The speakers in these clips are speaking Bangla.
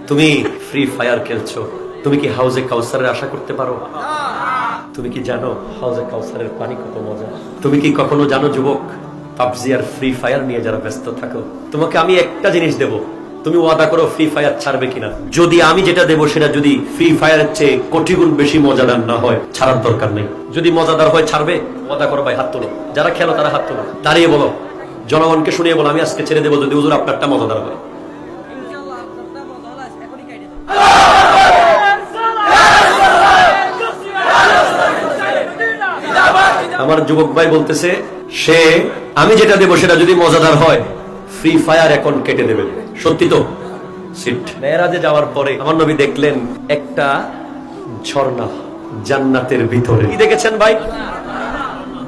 তুমি ফ্রি ফায়ার খেলছো, তুমি কি হাউজে কাউসারের আশা করতে পারো? তুমি কি জানো হাউজে কাউসারের পানি কত মজা? তুমি কি কখনো জানো যুবক, পাবজি আর ফ্রি ফায়ার নিয়ে যারা ব্যস্ত থাকো, তোমাকে আমি একটা জিনিস দেব, তুমি ওয়াদা করো ফ্রি ফায়ার ছাড়বে কিনা। যদি আমি যেটা দেবো সেটা যদি ফ্রি ফায়ারের চেয়ে কোটি গুণ বেশি মজাদার না হয়, ছাড়ার দরকার নেই। যদি মজাদার হয় ছাড়বে, ওয়াদা করো ভাই, হাত তোলো। যারা খেলো তারা হাত তোলো, দাঁড়িয়ে বলো, জনগণকে শুনিয়ে বলো আমি আজকে ছেড়ে দেবো যদি হুজুর আপনারটা মজাদার হয়। আমার যুবক ভাই বলতেছে সে আমি যেটা দেবো সেটা যদি মজাদার হয় ফ্রি ফায়ার এখন কেটে দেবে। সত্যি তো? সিট মেরাজে যাওয়ার পরে আমার নবী দেখলেন একটা ঝর্ণা জান্নাতের ভিতরে। কি দেখেছেন ভাই?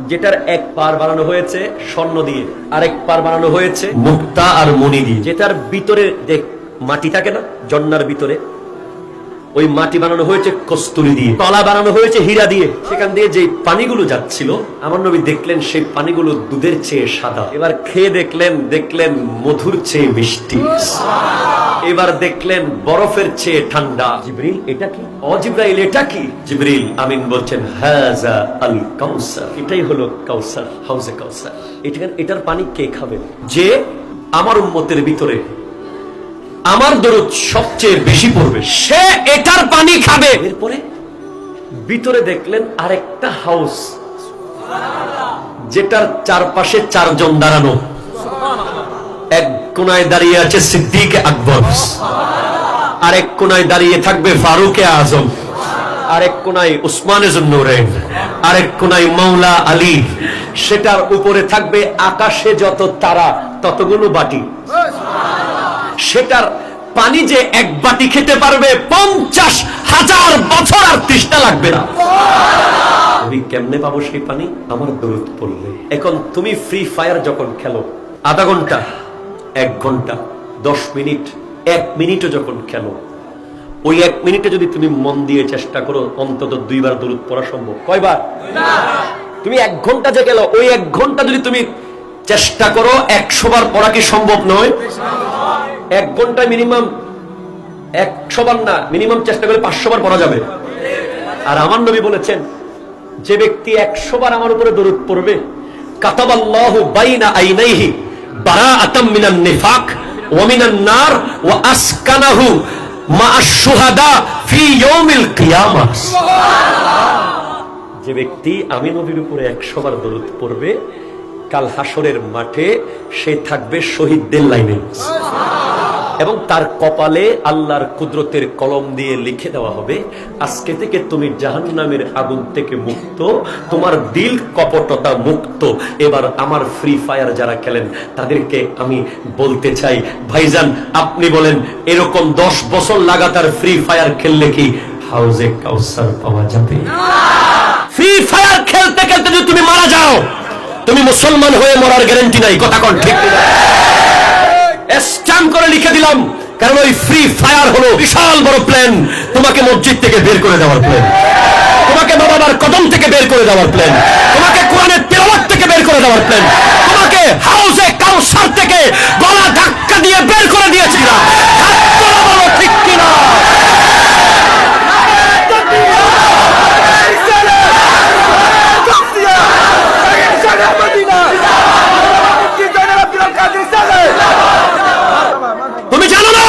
যেটার এক পার বানানো হয়েছে স্বর্ণ দিয়ে, আরেক পার বানানো হয়েছে মুক্তা আর মণি দিয়ে। যেটার ভিতরে দেখ মাটি থাকে না, ঝর্ণার ভিতরে ওই মাটি বানানো হয়েছে কস্তুরী দিয়ে, তলা বানানো হয়েছে হীরা দিয়ে। সেখান দিয়ে যে পানিগুলো যাচ্ছিল আমার নবী দেখলেন সেই পানিগুলো দুধের চেয়ে সাদা। এবার খেয়ে দেখলেন মধুর চেয়ে মিষ্টি। এবার দেখলেন বরফের চেয়ে ঠান্ডা। জিবরিল এটা কি? ও জিবরাইল এটা কি? জিবরিল আমিন বলছেন হাযা আল কাউসার, এটাই হলো কাউসার, হাউজে কাউসার। এটার পানি কে খাবে? যে আমার উম্মতের ভিতরে আমার দরুদ সবচেয়ে বেশি পড়বে, সে এটার পানি খাবে। এরপরে ভিতরে দেখলেন আরেকটা হাউস, যেটার চারপাশে চারজন দাঁড়ানো। এক কোনায় দাঁড়িয়ে আছে সিদ্দিক আকবর, আরেক কোনায় দাঁড়িয়ে থাকবে ফারুক আজম, আরেক কোনায় উসমান জুন্নুরাইন, আরেক কোনায় মাওলা আলী। সেটার উপরে থাকবে আকাশে যত তারা ততগুলো বাটি। সেটার পানি যে এক বাটি খেতে পারবে 50,000 বছর আর তৃষ্ণা লাগবে না। আমি কেমনে পাবো সেই পানি? আমার দরুদ পড়লে। এখন তুমি ফ্রি ফায়ার যখন খেলো আধা ঘন্টা, 1 ঘন্টা, 10 মিনিট, 1 মিনিটও যখন খেলো, ওই 1 মিনিটে যদি তুমি মন দিয়ে চেষ্টা করো অন্তত 2 বার দরুদ পড়া সম্ভব। কয়বার? তুমি 1 ঘন্টা যে গেল, ওই 1 ঘন্টা যদি তুমি চেষ্টা করো 100 বার পড়া কি সম্ভব নয়? 1 ঘন্টায় মিনিমাম 100 বার না, মিনিমাম চেষ্টা করলে 500 বার পড়া যাবে। আর আমার নবী বলেছেন যে ব্যক্তি 100 বার আমার উপরে দরুদ পড়বে, কাতাবাল্লাহু বাইনা আইনাইহি বারাআতাম মিনান নিফাক ওয়া মিনান নার ওয়া আসকানাহু মা'আশ শুহাদা ফি ইয়াউমিল কিয়ামাহ। যে ব্যক্তি আমি নবীর উপরে 100 বার দরুদ পড়বে, কাল হাসরের মাঠে সে থাকবে শহীদদের লাইনে, এবং তার কপালে আল্লাহর কুদরতের কলম দিয়ে লিখে দেওয়া হবে আজকে থেকে তুমি জাহান্নামের আগুন থেকে মুক্ত, তোমার দিল কপটতা মুক্ত। এবার আমার ফ্রি ফায়ার যারা খেলেন তাদেরকে আমি বলতে চাই, ভাইজান আপনি বলেন এরকম 10 বছর লাগাতার ফ্রি ফায়ার খেললে কি হাউজে কাউসার পাওয়া যাবে? ফ্রি ফায়ার খেলতে খেলতে যদি তুমি মারা যাও, তুমি মুসলমান হয়ে মরার গ্যারান্টি নাই। কথা কোন ঠিক না? স্ট্যাম্প করে লিখে দিলাম, কারণ ওই ফ্রি ফায়ার হলো বিশাল বড় প্ল্যান। তোমাকে মসজিদ থেকে বের করে দেওয়ার প্ল্যান, তোমাকে বাবার কদম থেকে বের করে দেওয়ার প্ল্যান, তোমাকে কোরআনের তেলাওয়াত থেকে বের করে দেওয়ার প্ল্যান, তোমাকে হাউজে কাউসার থেকে গলা ধাক্কা দিয়ে বের করে দিয়েছি না। ঠিক কিনা? তুমি জানো না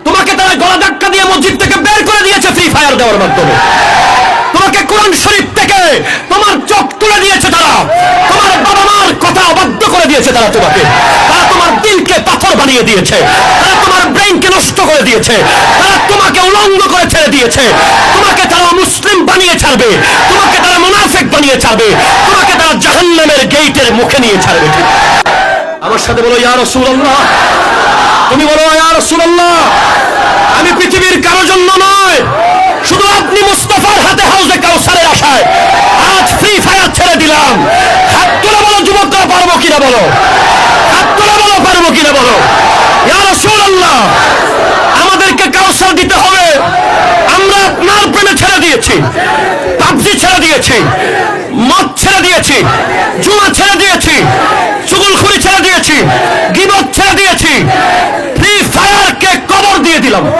তোমাকে তারা গলা ধাক্কা দিয়ে মসজিদ থেকে বের করে দিয়েছে ফ্রি ফায়ার দেওয়ার মাধ্যমে। তোমাকে কোরআন শরীফ থেকে তোমার চোখ তুলে দিয়েছে তারা, তোমার বাবা মার কথা অবাধ্য করে দিয়েছে তারা, তারা তোমার দিলকে পাথর বানিয়ে দিয়েছে, তারা তোমার ব্রেইনকে নষ্ট করে দিয়েছে, তারা তোমাকে উলঙ্গ করে ছেড়ে দিয়েছে, তোমাকে তারা মুসলিম বানিয়ে ছাড়বে, তোমাকে তারা মুনাফিক বানিয়ে ছাড়বে, তোমাকে তারা জাহান্নামের গেটের মুখে নিয়ে ছাড়বে। আমার সাথে বলো ইয়া রাসূলুল্লাহ। তুমি বলো ইয়া রাসূলুল্লাহ। আমি পৃথিবীর কারো জন্য নয়, শুধু আপনি মুস্তাফার হাতে হাউজে কাউসারের আশায় আজ ফ্রি ফায়ার ছেড়ে দিলাম। হাত তুলে বলো যুবকরা, পারবো কিনা বলো? হাত তুলে বলো পারবো কিনা বলো? ইয়া রাসূলুল্লাহ, আমাদেরকে কাউসার দিতে হবে। আমরা আপনার প্রেমে ছেড়ে দিয়েছি, পাবজি ছেড়ে দিয়েছি, মদ ছেড়ে দিয়েছি, জুয়া ছেড়ে দিয়েছি, চুগলখড়ি ছেড়ে দিয়েছি, গীবত ছেড়ে দিয়েছি, ফ্রি ফায়ারকে কবর দিয়ে দিলাম। দিলাম।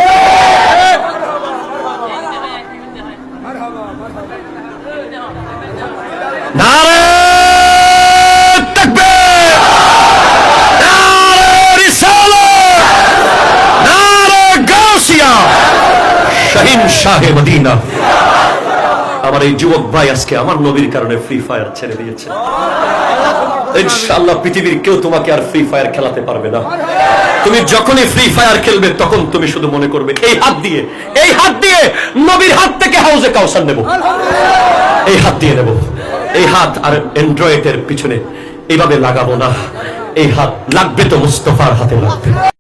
নারে তাকবীর, নারে রিসালাত, নারে গাউসিয়া, শাহিন শাহে মদিনা। আমার এই যুবক ভাই আজকে আমার নবীর কারণে ফ্রি ফায়ার ছেড়ে দিয়েছে। ইনশাআল্লাহ পৃথিবীর কেউ তোমাকে আর ফ্রি ফায়ার খেলাতে পারবে না। তুমি যখনই ফ্রি ফায়ার খেলবে তখন তুমি শুধু মনে করবে এই হাত দিয়ে নবীর হাত থেকে হাউজে কাউসার নেব, এই হাত দিয়ে নেব। এই হাত আর অ্যান্ড্রয়েডের পিছনে এইভাবে লাগাবো না, এই হাত লাগবে তো মুস্তাফার হাতে লাগবে।